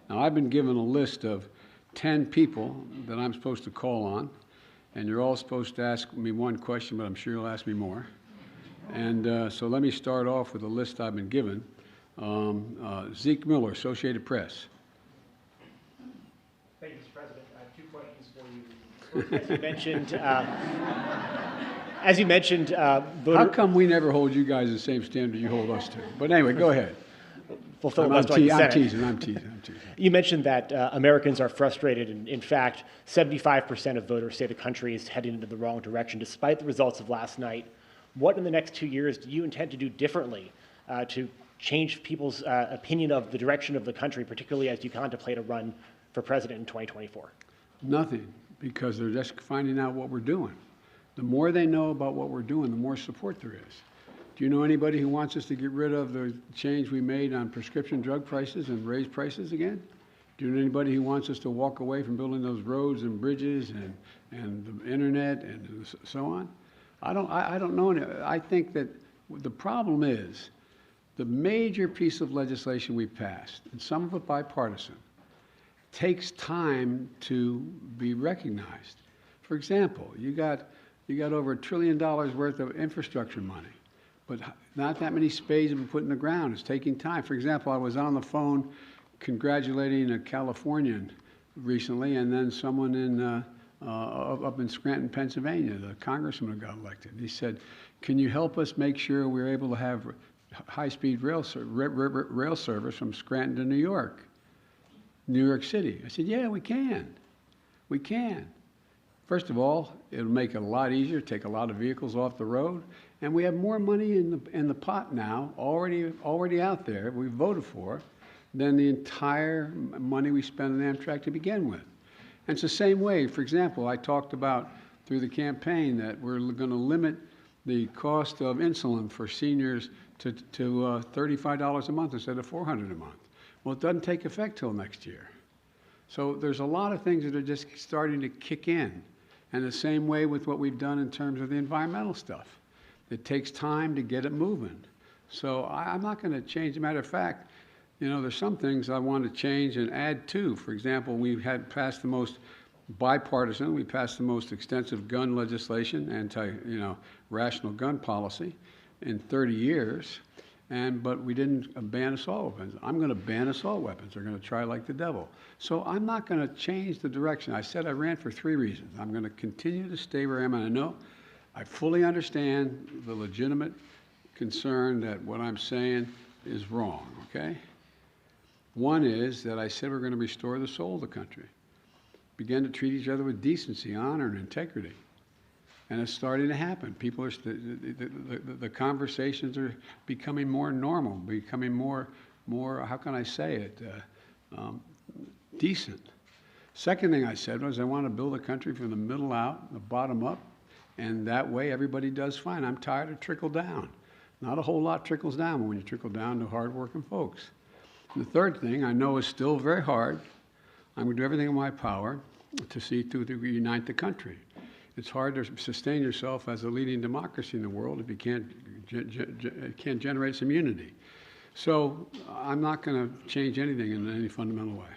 Now, I've been given a list of 10 people that I'm supposed to call on, and you're all supposed to ask me one question, but I'm sure you'll ask me more. And so let me start off with a list I've been given. Zeke Miller, Associated Press. Thank you, Mr. President. I have 2 questions for you. First, as you mentioned, How come we never hold you guys the same standard you hold us to? But anyway, go ahead. I'm teasing. You mentioned that Americans are frustrated, and in fact, 75% of voters say the country is heading into the wrong direction, despite the results of last night. What in the next 2 years do you intend to do differently to change people's opinion of the direction of the country, particularly as you contemplate a run for president in 2024? Nothing, because they're just finding out what we're doing. The more they know about what we're doing, the more support there is. Do you know anybody who wants us to get rid of the change we made on prescription drug prices and raise prices again? Do you know anybody who wants us to walk away from building those roads and bridges and the internet and so on? I don't know. I think that the problem is the major piece of legislation we passed, and some of it bipartisan, takes time to be recognized. For example, you got over $1 trillion worth of infrastructure money, but not that many spades have been put in the ground. It's taking time. For example, I was on the phone congratulating a Californian recently, and then someone up in Scranton, Pennsylvania, the congressman who got elected. He said, "Can you help us make sure we're able to have high-speed rail service from Scranton to New York City?" I said, "Yeah, we can. We can. First of all, it'll make it a lot easier, take a lot of vehicles off the road, and we have more money in the pot now, already out there, we voted for, than the entire money we spent on Amtrak to begin with." And it's the same way. For example, I talked about through the campaign that we're going to limit the cost of insulin for seniors to $35 a month instead of $400 a month. Well, it doesn't take effect till next year. So there's a lot of things that are just starting to kick in. And the same way with what we've done in terms of the environmental stuff. It takes time to get it moving. So I'm not going to change. As a matter of fact, you know, there's some things I want to change and add to. For example, we had passed the most bipartisan, we passed the most extensive gun legislation, rational gun policy in 30 years. But we didn't ban assault weapons. I'm going to ban assault weapons. They're going to try like the devil. So I'm not going to change the direction. I said I ran for 3 reasons. I'm going to continue to stay where I am. And I know I fully understand the legitimate concern that what I'm saying is wrong, okay? One is that I said we're going to restore the soul of the country, begin to treat each other with decency, honor, and integrity. And it's starting to happen. People are, the conversations are becoming more normal, becoming more, how can I say it, decent. Second thing I said was I want to build a country from the middle out, the bottom up, and that way everybody does fine. I'm tired of trickle down. Not a whole lot trickles down, but when you trickle down to hardworking folks. And the third thing I know is still very hard. I'm going to do everything in my power to see to unite the country. It's hard to sustain yourself as a leading democracy in the world if you can't generate some unity. So I'm not going to change anything in any fundamental way.